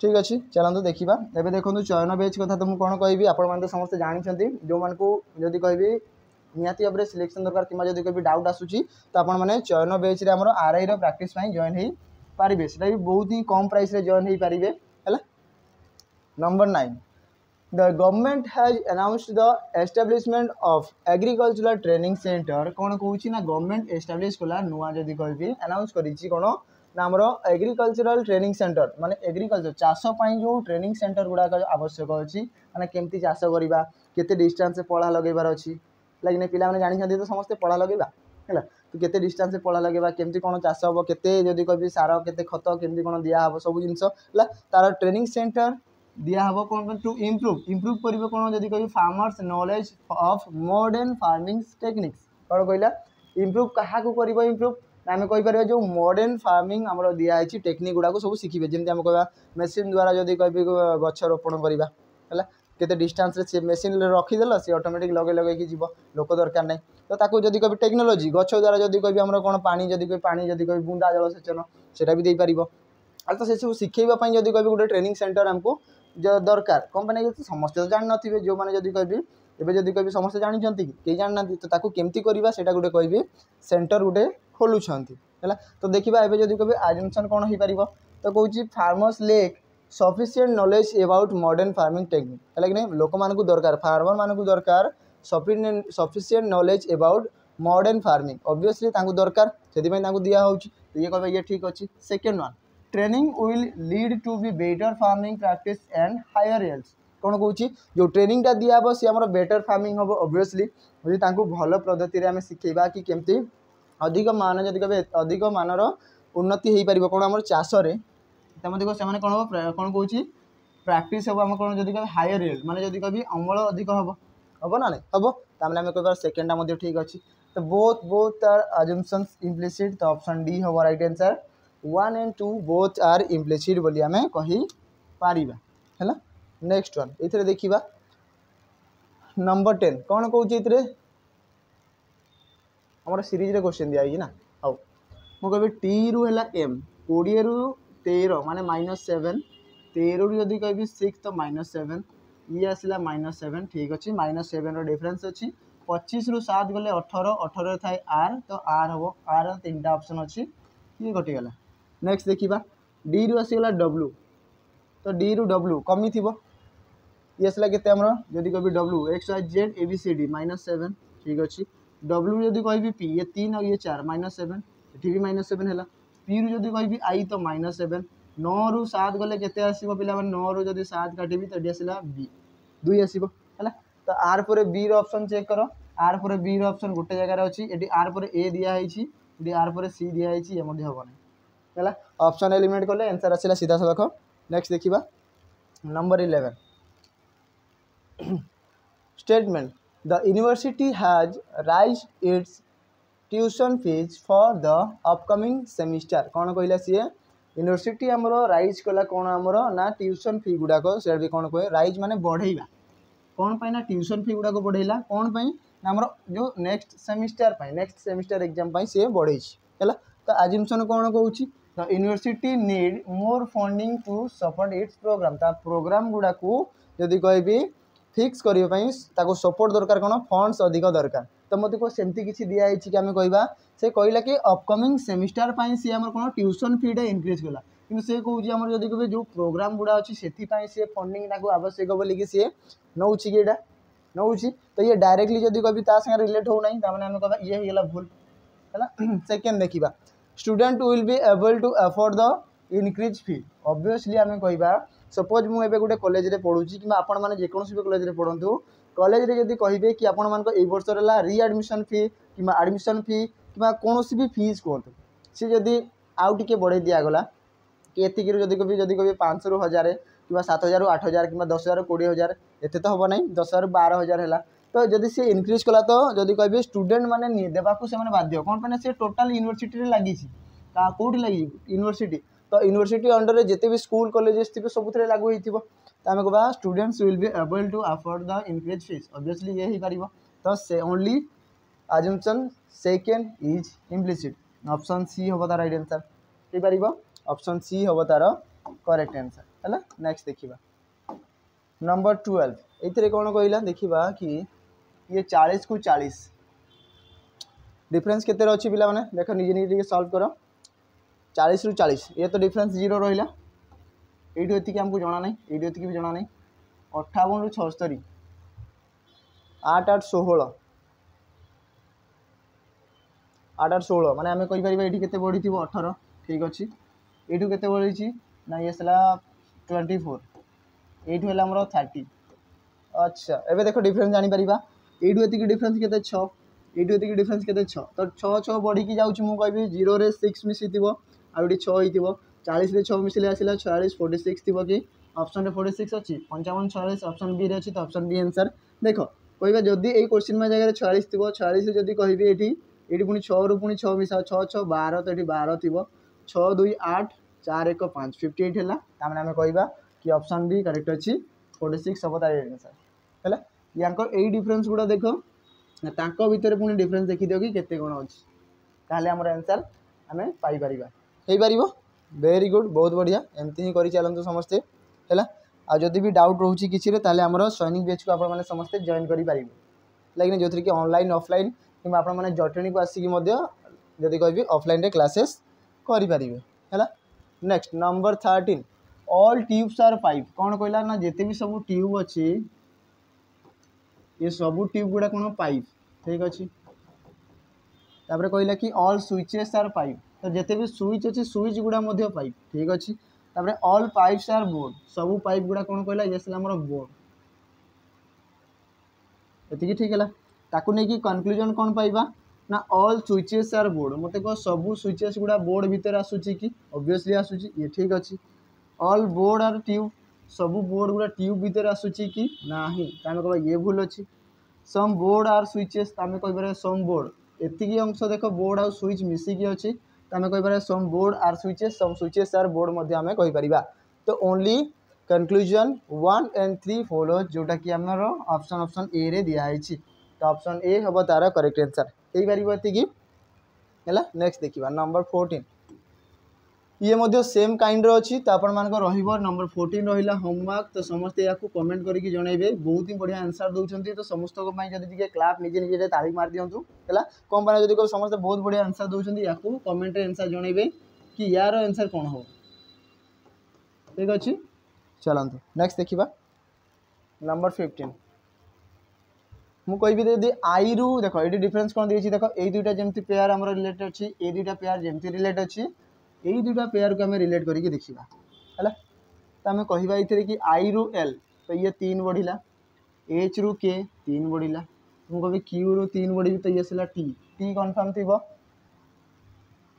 ठीक अच्छे चलते देखा एवं देखो चयन बेच कथा तो मुझे कौन कहि आपण मैंने समस्त जानते जो मान को जदि कहि निहाती भाव में सिलेक्शन दरकार कि जब कभी डाउट आसूँ तो आपण मैंने चयन बेच आम आरआई प्रैक्टिस जॉइन हो पारे से भी बहुत ही कम प्राइस जॉइन हो पारे है number 9 the government has announced the establishment of agricultural training centre कौन कहूँ ना गवर्नमेंट एस्टाब्लिश कला नुआ जदि कहि अनाउंस करी कौन ना आमर एग्रीकल्चरल ट्रेनिंग सेंटर माने एग्रीकल्चर चाष जो ट्रेनिंग सेंटर गुड़ाक आवश्यक अच्छी माने केमती चाष करवा केते डिस्टेंस पढ़ा लगेबार अच्छी लाइक पिला माने जानी तो समस्ते पढ़ा लगेबा है तो केते डिस्टेंस पढ़ा लगेबा केमती कौन चाष हम केते जदि कभी सार केते खत केमती कौन दिया हम सब जिनस है तार ट्रेनिंग सेंटर दिया हम कौन टू इम्प्रूव करिवे कौन जदि कभी farmers knowledge of modern farming techniques कौन कहला इम्प्रूव क्या कर इम्प्रूव आम कहीपर जो मॉडर्न फार्मिंग आम दिखाई टेक्निक गुड़ाक सब शिखे जमी आम कह मेसीन द्वारा जदि कभी गछ रोपण करवा है केते डिस्टेंस रे मेसीन रखीदेल सी ऑटोमेटिक लगे लगे जीव लोक दरकार नहीं तो ताकू जदि कभी टेक्नोलोजी गछ द्वारा जदि कभी आम कौन पानी जदि कभी बुंदा जल सेचन सेटा भी दे पार तो से सब शिखेवाई जदि कभी गोटे ट्रेनिंग सेंटर आमको दरकार कंपनी समस्त तो जान नथिबे जो माने जदि कभी एबे जदि कभी समस्त जानते कि जान ना तो ताकू केमती करवा सेटा गोटे कहि सेंटर गोटे खोलुछंती है तो देखा एबे जदि कभी एडमिशन कौन हो पार तो कहूँ farmers lack sufficient knowledge about modern farming technique है कि नहीं लोक मान दरकार फार्मर मान दरकार sufficient knowledge about modern farming obviously दरकार से दिया तो ये कह ये ठीक अच्छे second one training will lead to be better farming practice and higher yields कौन कहूँ जो ट्रेनिंगटा दिया हम सी आम बेटर फार्मिंग हम ऑब्वियसली भल पद्धति आम शिखेबा कि केमती अधिक मान जदि कभी अधिक मानर उन्नति हो पार कौन आम चाष देखो से कौन कहूँ प्रैक्टिस हम आम कौन जदि कभी हायर यील्ड माने जदि कभी अमल अधिक हम हम ना नहीं हम तामें आम कह सेकेंडा ठीक अच्छे तो बोथ आर अजम्पशंस इम्प्लिसिट तो ऑप्शन डी हम right answer 1 and 2 both are implicit बोली आम कही पारिबा है नेक्स्ट वन ये देखा नंबर 10 कौन कौन ये आम सीरीज क्वेश्चन दिखाई ना हाउ मुझे टी रु है एम 20 रु 13 माने -7 13 रु जदि कह 6 तो -7 ये आसला -7 ठीक अच्छे -7 डिफरेन्स अच्छी 25 रु 7 गले 18 18 थाए आर तो आर हम आर 3टा ऑप्शन अच्छी ये कटिगला नेक्स्ट देखा डी रु आसीगला डब्ल्यू तो डी रु डब्ल्यू कमी थी ये आसला के जदि कह W X Y Z A B C D -7 ठीक अच्छे डब्ल्यू जदि कह पी ये 3 और ये 4 -7 ये भी -7 है पी रु जदि कह आई तो -7 9 रु 7 गले के आसो पे 9 रु जदि 7 काटिबी तो ये आसला बी 2 आसो है तो आर पर बी ऑप्शन चेक कर आर पर बी ऑप्शन गोटे जगार अच्छी ये आर पर ए दिखाई ये आर पर सी दिखाई ये हम नहीं है ऑप्शन एलिमिनेट कले आंसर आसला सीधा सड़क नेक्स्ट देखा number 11 statement the university has राइज्ड it's tuition fees for the upcoming semester कौन कहला सी यूनिवर्सिटी आमर राइज कला कौन आमर ना ट्यूशन फी गुड़ाक से भी कौन कहे राइज माने बढ़ेगा कौन पाई ना ट्यूशन फी गुड़ाक बढ़ेला कौन पाई ना आमर जो नेक्स्ट सेमिस्टर एग्जाम सी बढ़े है तो आजम्पशन कौन कहूँ the university need more funding to support its program program गुड़ाक जदि कहबी फिक्स करने सपोर्ट दरकार कौन फंड्स अधिक दरकार तो मत को सेमती किसी दिखाई कि आम कहवा से कहला कि अपकमिंग सेमिस्टर सी आम कौन ट्यूशन फीटा इंक्रीज कला कि से कौन जदि कहे जो प्रोग्राम गुड़ा अच्छी से सी फंडिंग आवश्यक बोलिकी सी नौ कि यहाँ नौ तो ये डायरेक्टली जदि कह रिलेट हो ना आम कह ये भूल है सेकेंड देखा student will be able to afford the increase fee obviously आम कहवा सपोज मुझे गोटे कॉलेज में पढ़ुची कि आपण मैंने जेकोसी भी कॉलेज में पढ़ु कॉलेज रे जदि कहे कि आपण मान वर्षर रिएडमिशन फी कि एडमिशन फी कि कौन भी फीस कहतु सी जदि आउ टे बढ़े दिगला कि एतिक जदि कभी 500 रु 1000 कि 7000 रु 8000 कि 10000 रु 20000 एत तो हम ना 10 रु 12000 है तो जदि सी इनक्रीज कला तो जदि कहे स्टूडेंट मैंने देवाक से बाध्य कौन पे सी टोटाल यूनिवर्सिटी लगी कौटी लगी यूनिवर्सिटी तो यूनिवर्सिटी अंडर में जिते भी स्कूल कॉलेजेस थे सब लागू हो आम कह students will be able to afford the increase fees obviously ये ही पार तो से only assumption second is implicit option C हम तार राइट आंसर हो पार ऑप्शन सी हम तार करेक्ट आंसर है नेक्स्ट देखा नंबर 12 ये कौन कहला देखा कि ये 40 को 40 डिफरेन्स केते अच्छी पिला माने देख निजे निजे सॉल्व कर 40 रु 40 ये तो डिफरेन्स 0 रहा ये आमको जना ना ये भी जना ना 58 रु 76 8 8 16 8 8 16 माने आम कहीपर ये के बढ़ी 18 ठीक अच्छे ये के बढ़ी ना ये 24 ये आमर 30 अच्छा एवं देख डिफरेन्स जापर ये डिफरेन्स के 6 ये डिफरेन्स के 6 तो 6 6 बढ़ी जाऊँ मुझे 0 रे 6 मिसी आउटी 6 हो 40 6 मिसले आसला 46 46 थी कि ऑप्शन 46 अच्छी 55 46 ऑप्शन बी रे अच्छी तो ऑप्शन बी आंसर देख कह जदि ये क्वेश्चन में जगह 46 थी 46 जदि कहि ये पुणी 6 रु पुणी 6 मिसा 6 6 12 तो ये 12 थी 6 2 8 4 1 5 58 है तामें आम कहवा कि ऑप्शन बी करेक्ट अच्छी 46 हम तार आंसर है यही डिफरेन्स गुड़ा देख भितर पुणी डिफरेन्स देखी दियो कि केते कौन अच्छी ताहले आमर आंसर आम पाइपर हो पार वेरी गुड बहुत बढ़िया एमती ही कर चलते समस्ते है आदि भी डाउट रोचे किसी आमर सैनिक बैच को आपने समस्ते जॉइन करेंगे लेकिन जो थी कि ऑनलाइन ऑफलाइन कि आपने जटणी को आसिक जदि कह ऑफलाइन क्लासेस करेंगे है next number 13 all tubes are pipe कौन कहला ना जिते भी सब ट्यूब अच्छी ये सब ट्यूब गुड़ा कौन पाइप ठीक अच्छे तापर कहला कि ऑल स्विचेस आर पाइप तो जिते भी स्विच अच्छी स्विच गुड़ा पाइप ठीक अच्छे तापर ऑल पाइप्स आर बोर्ड सब पाइप गुड़ा कौन कहला ये आमर बोर्ड ये ठीक है ताकू नहीं कनक्लूजन कौन पाइबा ना ऑल स्विचेस आर बोर्ड मत कह सब स्विचेस गुड़ा बोर्ड भितर आसूची कि ऑब्वियसली आसूची ये ठीक अच्छे ऑल बोर्ड आर ट्यूब सब बोर्ड गुड़ा ट्यूब भितर आसूची कि ना आम कह ये भूल अच्छी सम बोर्ड आर स्विचेस आम कह सम बोर्ड एतिकी अंश देख बोर्ड आउ स्विच मिसिकी अच्छी तो आम कह some board are switches some switches are board आम कहीपर तो ओनली कंक्लूजन 1 and 3 फॉलोज जोटा कि आमर ऑप्शन ए रे दिया है तो ऑप्शन ए हम तार करेक्ट आंसर हो पार ये नेक्स्ट देखा नंबर 14 ये मध्य सेम काइंड अच्छी तो आपण मान नंबर 14 रहा होमवर्क तो समस्ते या कमेंट करके जनइबे बहुत ही बढ़िया आंसर दौरान तो समस्त जब क्लाप निजे निजे ताली मार दिंतु है कौन पाना जब समस्त बहुत बढ़िया आंसर दौरान या कमेंट आंसर जनइबे कि यार आंसर कौन हो ठीक अच्छे चलते नेक्स्ट देखा नंबर 15 मुझे कहबी आई रु देख ये डिफरेन्स कौन देखिए देख ये दुईटा जमी पेयर आम रिलेट अच्छी ये दुईटा पेयर जमी रिलेट अच्छी यही दुईटा पेयर को आम रिलेट करके देखा है तो आम कहवा कि आई रु एल तो ये 3 बढ़ला एच रु के 3 बढ़ला मुझे क्यू रु 3 बढ़ी तो ये आसला टी टी कनफर्म थी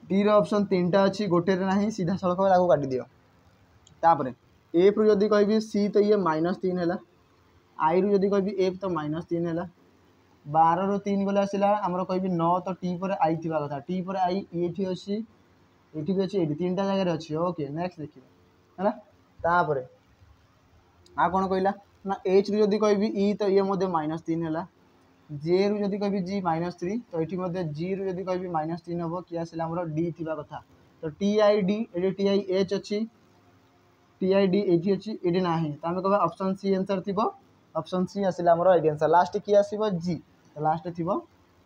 टी ऑप्शन 3टा अच्छी गोटे ना सीधा सड़क काटी दियो तापर एफ रु जदि कहबी सी तो ये -3 है आई रु जदि कहबी एफ तो -3 है 12 रु 3 गले आसला आमर कहबी 9 तो टी पर आई थी कथा टी पर आई ये अच्छी ये भी अच्छी ये 3टा जगह अच्छी ओके नेक्स्ट देखिए है तापर आ कौन कहला ना एच रु जदि कहबी ई तो ये -3 है जे रु जदि कहबी जी -3 तो ये जी रु जदि कहबी -3 हम कि आसला आमर डी थी कथा तो टी आई डी ये टी आई एच अच्छी टी आई डी ये अच्छी ये ना तो आम कह ऑप्शन सी आंसर थी ऑप्शन सी आसला आमर ये आंसर लास्ट किए आसो जी लास्ट थी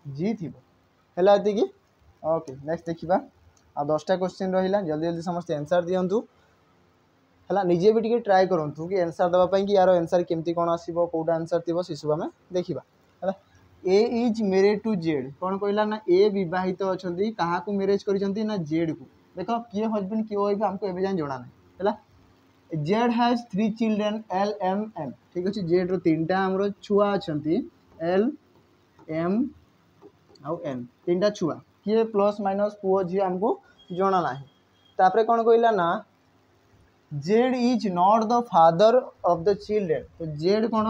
जी थी है कि ओके नेक्स्ट देखा आ 10टा क्वेश्चन रहा जल्दी जल्दी समस्त आंसर दिंतु है निजे भी टे ट्राए करूँ कि आंसर देवाई कि यार आंसर केमती कौन आसो कौटा आंसर थी से सब आम देखा है ए इज मेरेड टू जेड कौन कहला ना ए बहित अच्छा क्या मेरेज कर जेड को देख किए हजबैंड किए वाइफ आमको एवं जाए जना ना है Z has 3 children L M N ठीक अच्छे जेड रो 3टा आमर छुआ अच्छा एल एम आउ एन 3टा छुआ किए प्लस माइनस पुओ झी आमको जना ना तापर कौन कहला ना Z is not the father of the children तो जेड कौन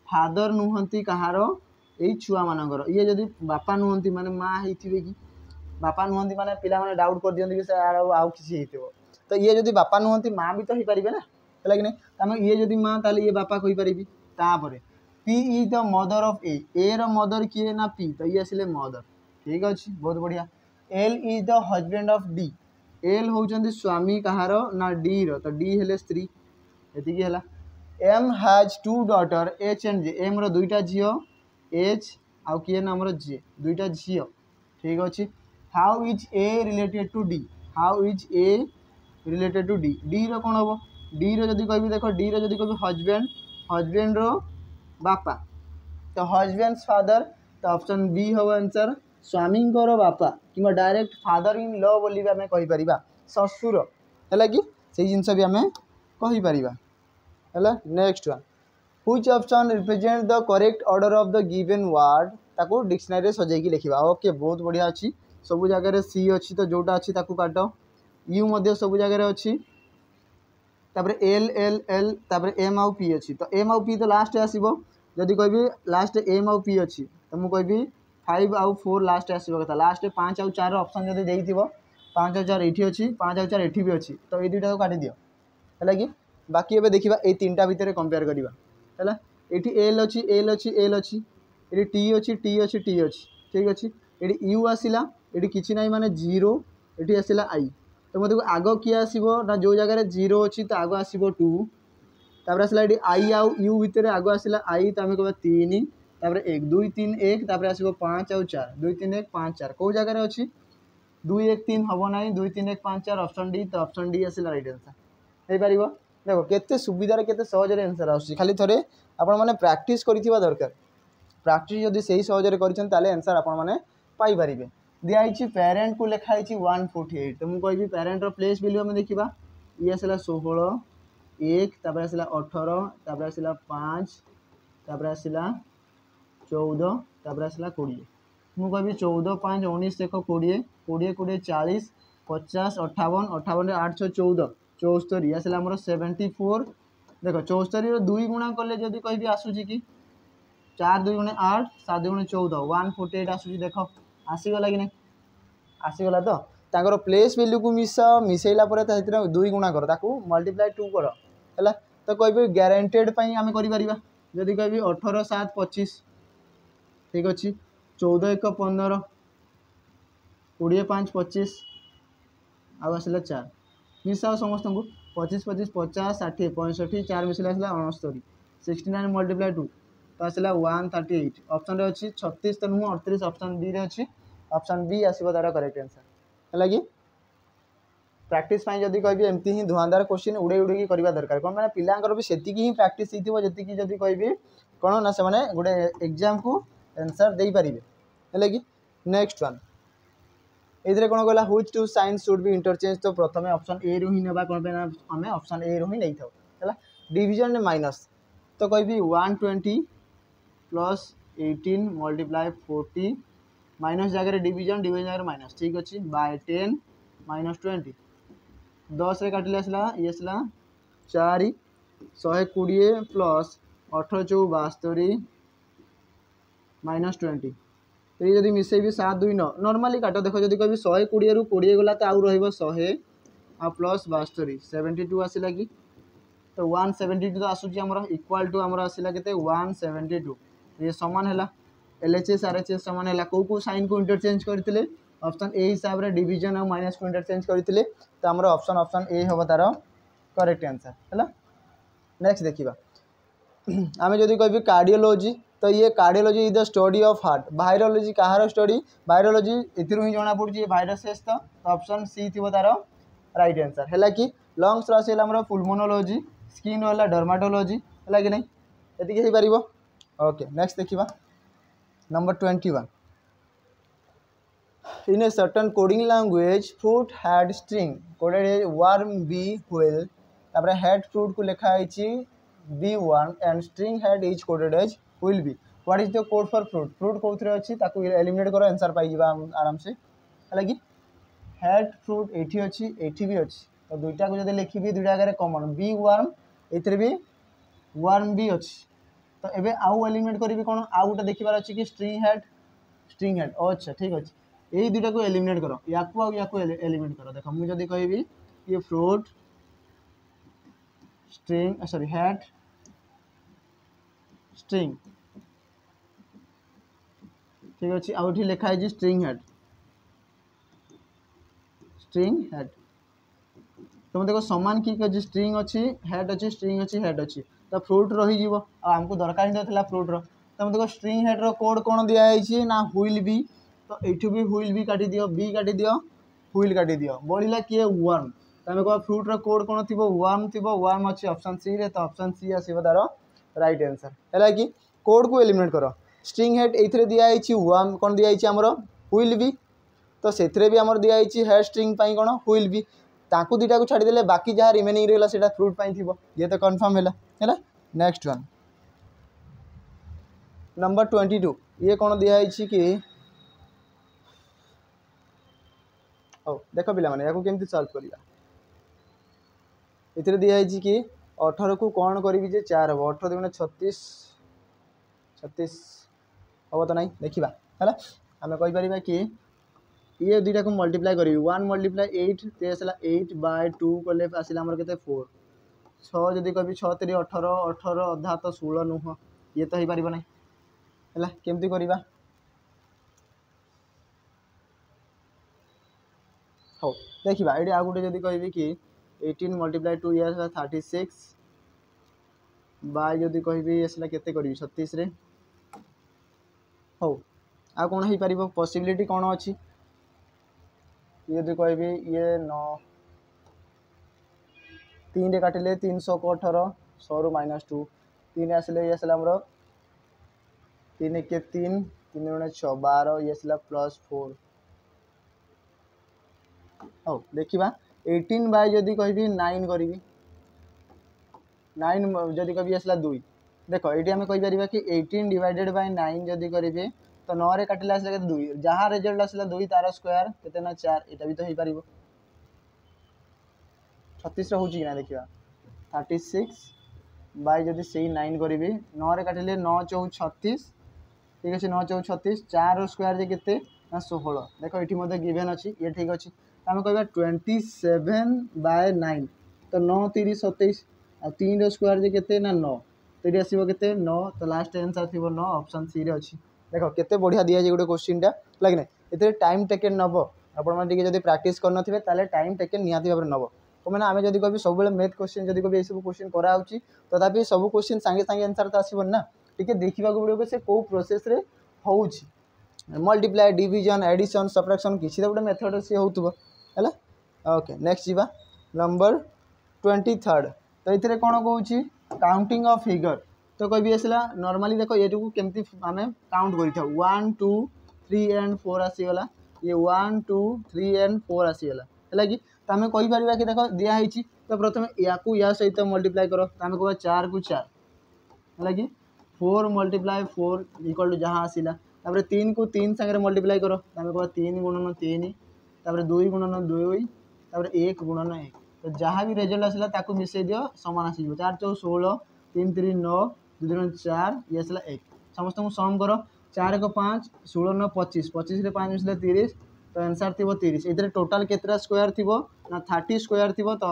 फादर नुहति कहार यही छुआ मानकर ये जदि बापा नुहति माने माँ होती कि बापा नुहति माने पिला माने डाउट कर दियंती कि आउ किसी होइथिबो तो ये जदि बापा नुहति माँ भी तो हो पारे ना है कि नहीं आम ये जदि माँ ताले ये बापा कहीपरि तापर P is the mother of A रो मदर किए ना पी तो ये आसिले मदर ठीक अच्छे बहुत बढ़िया L is the husband of D L होउचंदी स्वामी कहार ना डी रो तो डी हेले स्त्री एतिकी हला M has 2 daughter H and J M रो 2टा झियो एच आउ किए ना हमर जे 2टा झियो ठीक अच्छे how is A related to D how is A related to D D रो कौन हम डी रो जदि कहबी देख डी रो जदि कहबी हजबैंड हजबैंड रो बापा तो हजबैंड फादर तो ऑप्शन बी हम आंसर स्वामी बापा कि डायरेक्ट फादर इन लॉ बोली भी आम कहीपर ससुर है कि से जिनस भी आम कहीपर है next one which option represent the correct order of the given word ताको डिक्शनरी सजाई लिखा ओके बहुत बढ़िया अच्छी सब जगह सी अच्छी तो जोटा अच्छी ताको काट यू मध्य सब जगह अच्छी तापर एल एल एल तापर एम आउ पी अच्छी तो एम आउ पी तो लास्ट आसो जदि कहबी लास्ट एम आउ पी अच्छी तो मुझे कहबी 5 आउ 4 लास्ट आसो कथा लास्ट 5 आउ 4 ऑप्शन जब देइथिबो 5 आउ 4 एठी अच्छी 5 आउ 4 एठी भी अच्छी तो ये दुईटा काटी दियो है कि बाकी एबे देखिबा ए 3टा भितर कंपेयर करिबा है एठी एल अच्छी एल अच्छी एल अच्छी ये टी अच्छी टी अच्छी टी अच्छी ठीक अच्छे ये यू आसला ये किसी ना माने 0 ये आसला आई तो मतलब आग किए आसो ना जो जगह 0 अच्छी तो आग आसो 2 तापर आसला ये आई आउ यू भितर आग आसला आई तो आम कह 3 तापर 1 2 3 1 तापर आसो 5 आउ 4 2 3 1 5 4 कौ जगह अच्छी 2 1 3 हम ना 2 3 1 5 4 ऑप्शन डी तो ऑप्शन डी आसला राइट आंसर हो पार देखो केते सुविधार केते सहज आंसर आसुची खाली थोड़े आपण माने प्रैक्टिस करिथिबा दरकार प्रैक्टिस जदि सही सहज करिछन ताले आंसर आपण माने पाई परिबे दिखाई पेरेंट को लिखाई 148 तो मुझे कहबी पेरेंट रो प्लेस वैल्यू आम देखा ये आसला 16 1 तापर आसला 18 तापर आसला 5 तापर आसला 14 तापर आसला 20 मुझे कहबी 14 5 19 देख 20 20 20 40 50 58 58 8 6 14 74 आसला आमर 74 देख 74 2 गुणा कले जदि कहबी आसूची कि 4 2 गुणे 8 7 2 गुणे 14 148 आसूची देख आसीगला कि नहीं आसीगला तो तांकर प्लेस वैल्यू को मिस मिसेला 2 गुणा कर ताकू मल्टीप्लाई 2 कर है तो कह ग्यारंटेड आम कर जदि कह 18 7 25 ठीक अच्छे 14 1 15 20 5 25 आसला 4 मिसाओ समस्त को 25 25 50 60 65 4 मिसले आसला 69 69 मल्टीप्लाई 2 तो आसला 138 ऑप्शन रे अच्छी 36 तो नुह 38 ऑप्शन बी रे अच्छी ऑप्शन बी आसो तार करेक्ट आंसर है कि प्रैक्टिस जदि कह एमती ही धुआंधार क्वेश्चन उड़े उड़े करवा दरकार कौन मैंने पिलांकर भी सेतिकी ही प्रैक्टिस होती जदि कह कौन ना से गोटे एग्जाम को आंसर दे पारे है कि नेक्स्ट वन ये कौन कहला which two signs should be interchange तो प्रथम ऑप्शन ए रु ही ना कौन पे आम ऑप्शन ए रु ही नहीं था है डिविजन माइनस तो कह 120 प्लस 18 मल्टीप्लाई 40 माइनस जगह डिविजन डिविजन जगह माइनस ठीक अच्छे बाय 10 माइनस 20 10 रे काटिले आसला ये आसला 4 120 प्लस 18 चौ 72 माइनस 20 तो ये मिसे भी 7 2 9 नॉर्मली काट देखो जब कह 120 रु 20 गला तो आउ रही 100 आ प्लस 72 72 आसला कि तो 172 तो आसूची आमर इक्वाल टू आमर आसला के 172 ये सामान है एलएचएस आरएचएस सामान है कौ साइन को इंटरचेंज करते ऑप्शन ए हिसाब रे डिवीजन और माइनस को इंटरचेंज करते तो आमर ऑप्शन ए हम तार करेक्ट आंसर है नेक्स्ट देखा आम जदि कह कार्डियोलॉजी तो ये cardiology is the study of heart virology कहार स्टडी वायरोलॉजी एथुरु ही जना पड़ी भाइरसेस तो ऑप्शन सी थी तार राइट आंसर है कि लंग्स रहा पुल्मोनोलॉजी स्किन वाला डर्माटोलॉजी है कि नहीं ये पार ओके नेक्स्ट देखा number 21 in a certain coding language fruit had string coded as worm bee whale तापर head fruit को लिखा है bee worm and string head is coded as will be what is the code for fruit कोथरे अछि ताको एलिमिनेट करो आंसर पाई जिबा आराम से है कि head fruit एठी अछि एठी भी अछि तो दुईटा को जदि लिखिबी दुईटा जगह कॉमन bee worm एथरे भी worm भी अछि तो एबे आउ एलिमिनेट करिबी कोन आउ गोटे देखिबार अछि कि string head अच्छा ठीक अछि यही दुईटा को एलिमिनेट करो या एलिमिनेट करो देखो मुझे जदि कहबी ये fruit string sorry head string ठीक अच्छे आउट लिखा है स्ट्रिंग हेड तो देखो सामान की अच्छी स्ट्रिंग अच्छी हेड अच्छी स्ट्रिंग अच्छी हेड अच्छी तो फ्रूट रही आमको दरकार ही था फ्रूट तो देखो स्ट्रिंग हेड रो कोड कौन दिखाई ना हुईल बी तो यू भी हुईल भी काटी दियो बी काटी दियो हुईल काटी दियो बढ़ला किए वर्म तो आम कह फ्रूट रो कोड कौन थी वर्म अच्छी ऑप्शन सी रे तो ऑप्शन सी आसो तार राइट आंसर है कि कोड को एलिमिनेट करो स्ट्रिंग हेड ये दिखाई वर्म कौन दिखाई आमर हुईल बी तो से भी आमर दिखाई हेड स्ट्रिंग कौन हुईल बी ताकू दुईटा को छाड़देले बाकी जहाँ रिमेनिंग रहा है फ्रूट थी ये तो कन्फर्म है नेक्स्ट वन नंबर 22 ये कौन दिखाई कि देख पिला माने याको केमती सॉल्व करिया इतरे दिखाई कि 18 को कौन करी जे 4 हम 18 दुगुणे 36 36 हम तो नहीं देखा है आम कहीपर कि ये दुईटा को मल्टीप्लाई करी 1 मल्टीप्लाई 8 तेसला 8 बाय 2 कले आसला आमर के 4 6 जदि कभी 6 3 18 18 अधा तो 16 नुह ये तो हो पार ना है केमती करवा हो देखा ये आउ गोटे जदि कह कि 18 मल्टीप्लाई 2 ये 36 बाय जदि कहबी आसला केते करी 36 रे हो आ कौन हो पार पॉसिबिलिटी कौन अच्छी ये यदि कहबी ये 9 3 रे काटिले 300 को 18 100 रु -2 3 आसले ये आसला हमर 3 के 3 3 गुणे 6 12 ये आसला +4 हो देखा 18 बाय जदि कहबी 9 करी 9 जदि कहबी आसला 2 देख ये आम कहीपर कि 18 डिवाइडेड बाय 9 जदि करेंगे तो 9 रे काटिले आसला 2 जहाँ रिजल्ट आसला 2 तार स्क्वायर केते ना 4 एटा भी तो हो पार 36 हो देखा 36 बाय जदि से 9 करी 9 रे काटिले 9 4 36 ठीक अच्छे 9 4 36 4 स्क्वायर जे केते ना 16 देखो ये गिवेन अच्छी ये ठीक अच्छे आम कह 27 बाय 9 तो 9 3 27 आ 3 रो स्क्वायर जे केते ना 9 तो ये आसीबो केते 9 तो लास्ट आंसर थिबो 9 ऑप्शन सी रे अछि। देखो केते बढ़िया दिया जे गुटे क्वेश्चन टा लागिने एते टाइम टेकन नबो आपण माने टिके जदी प्रैक्टिस करन थिबे ताले टाइम टेकन निहाती भाबरे नबो तो मैंने आमे जदी कभी सब बेले मैथ क्वेश्चन जदी कभी ए सब क्वेश्चन करा होची तथापि सब क्वेश्चन संगे संगे आंसर तो आसीबो ना टिके देखिबा को पड़िबो से को प्रोसेस रे होउची मल्टीप्लाई डिवीजन एडिशन सबट्रैक्शन किसी तो गोटे मेथड से होतबो हैला। ओके नेक्स्ट जीवा नंबर 23 तो इथिरे कोन कहूची काउंटिंग ऑफ फिगर तो कोई भी आसला नॉर्मली देखो ये को केमती आमे काउंट करि था 1 2 3 एंड 4 आसी गला ये 1 2 3 एंड 4 आसी गला हैला कि तो आमे कहि परिबा कि देखो दिया हिची तो प्रथम याकू या सहित मल्टीप्लाई करो तो आमे कहबा 4 को 4 हैला कि 4 मल्टीप्लाई 4 इक्वल टू जहां आसीला तापर 3 को 3 संगे मल्टीप्लाई करो तो आमे कहबा 3 गुणन 3 तापर 2 गुणन 2 तापर 1 गुणन 1 तो जहाँ भी रिजल्ट आसला ताकू मिसई दियो समान आसीबो 4 4 16 3 3 9 2 3 4 ये आसला 1 समस्त को सम करो 4 को 5 16 9 25 25 रे 5 मिसले 30 तो आंसर थिबो 30 इधर टोटल केतरा स्क्वायर थिबो ना 30 स्क्वायर थिबो तो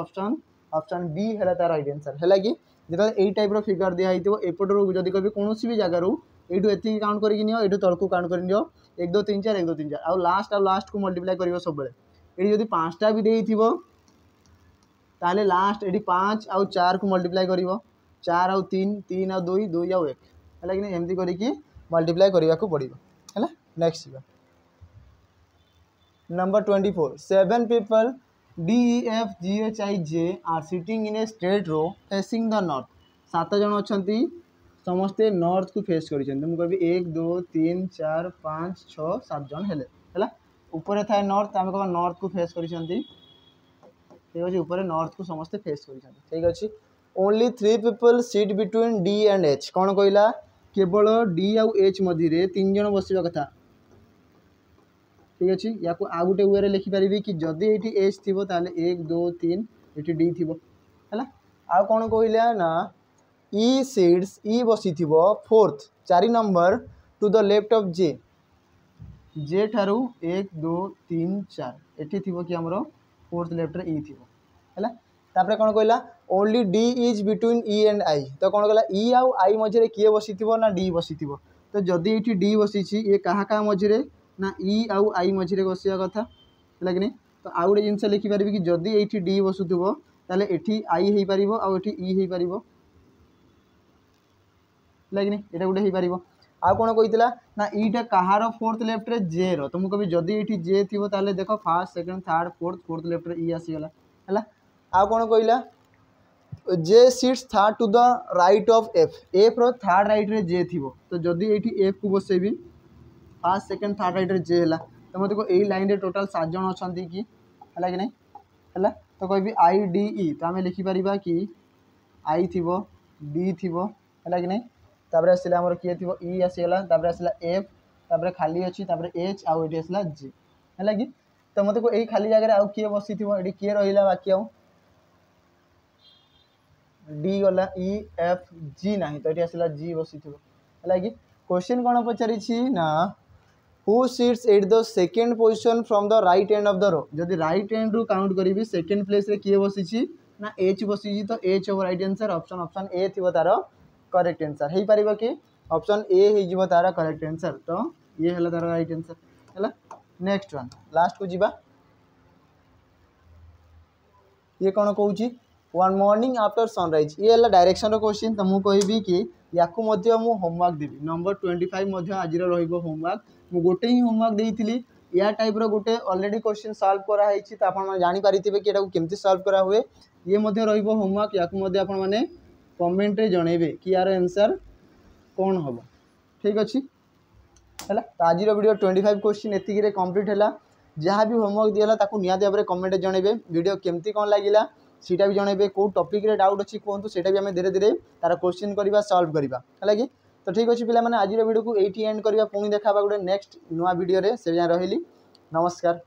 ऑप्शन बी हैला तार राइट आंसर हैला कि जेता एई टाइप रो फिगर दिया हिथिबो एपटरो जदी कभी कोनोसी भी जगह रो एडू एथि काउंट करि नियो एडू तळकू काउंट करि नियो 1 2 3 4 1 2 3 4 आ लास्ट को मल्टीप्लाई करियो सब बेले एडी जदी पांचटा भी देई थिबो ताले लास्ट एडी 5 आउ 4 को मल्टीप्लाई करिवो 4 आउ 3 3 आउ 2 2 आउ 1 हैला कि एमती करि कि मल्टीप्लाई करिवा को पड़िबो हैला। Next number 24 7 people D E F G H I J are sitting in a straight row facing the north 7 जन अछंती समस्ते नॉर्थ को फेस करिसेंती हम कहबी 1 2 3 4 5 6 7 जन हेले हैला ऊपर थाए नॉर्थ हम कहबा नॉर्थ को फेस करिसेंती ठीक अछि ऊपर नॉर्थ को समस्ते फेस करिसेंती ठीक अछि only 3 people sit between D and H कोन कहला केवल D आउ H मध्य रे 3 जन बसिबा कथा ठीक अछि या को आ गुटे वे लिखि परिबी कि जदी एठी एच थिबो ताले 1 2 3 एठी डी थिबो हैला आ कोन कहइला ना ई सीड्स ई बसी थिबो fourth 4 number to the left of J J ठारू 1 2 3 4 एठी थिबो कि हमरो फोर्थ लेफ्ट रे ई थिबो हैला तापरे कोन कहइला only D is between E and I तो कोन कहला ई आउ आई मझे रे किए बसी थिबो ना डी बसी थिबो तो जदी एठी डी बसी छी ये कहा का मझे रे ना ई आउ आई मझे बसिया कथा लगे तो आउ गोटे जिनस लिखिपारि कि जदि ये डी बसुव ताले एठी आई हो पार आउ एठी ई हो पार लगे ये गोटे हो पार आउ कौन कही ना ईटा कहार फोर्थ लेफ्ट रे जे रो तो मुझे कभी जदि ये जे थी ताले देख first second third fourth left रे ई आसीगला है आउ कौन कहला जे seats third to the right of F रो थर्ड राइट रे जे थी तो जदि ये एफ को बसेबी फास्ट सेकंड थर्ड राइट रे जे है तो मत को यही लाइन रे टोटल 7 जन अच्छा कि है कि नहीं है तो कह आई डी ई तो आम लिखिपर कि आई थी डी थी है कि नहीं तापर आसला आमर किए थी ई आसीगला तापर आसला एफ तापर खाली अच्छी तापर एच आउ ये आसला जी है कि तो मत को यही खाली जगह आउ किए बसी थी ये किए रहा बाकी आउ डी गला ई एफ जी ना तो ये आसला जी बसी थी है कि क्वेश्चन कौन पचारि ना who sits at the second position from the right end of the row जदि राइट एंड रु काउंट करी सेकेंड प्लेस रे किए बसी ना एच बसी तो एच ओवर राइट आंसर ऑप्शन ए थी तार करेक्ट आंसर हो पार कि ऑप्शन ए हो तार करेक्ट आंसर तो ये है तार राइट आंसर है। नेक्स्ट वन लास्ट को जीवा ये कौन कहूँ वन मॉर्निंग आफ्टर सनराइज ये है डायरेक्शन क्वेश्चन तो मुझे कहबी कि या होमवर्क देवी नंबर 25 आज होमवर्क मु गोटे ही होमवर्क देती या टाइप रो गोटे ऑलरेडी क्वेश्चन सॉल्व कराई तो आप जानीपारे कि केमती सॉल्व करा हुए ये होमवर्क या आपने कमेंट रे जनइबे कि यार आंसर कौन हम ठीक अच्छे है तो आज वीडियो 25 क्वेश्चन एतिक कंप्लीट है जहाँ भी होमवर्क दिया ताकू निहाती भाव में कमेंट जनइबे वीडियो केमती कौन लगिला सीटा भी जनइबे कौ टॉपिक रे डाउट अच्छी कहतु सेटा भी आम धीरे धीरे तार क्वेश्चन करवा सॉल्व करवा है कि तो ठीक अच्छे पे आज वीडियो को ये एंड करवा पुणी देखा गोटे नेक्स्ट नुआ वीडियो से जाए रही नमस्कार।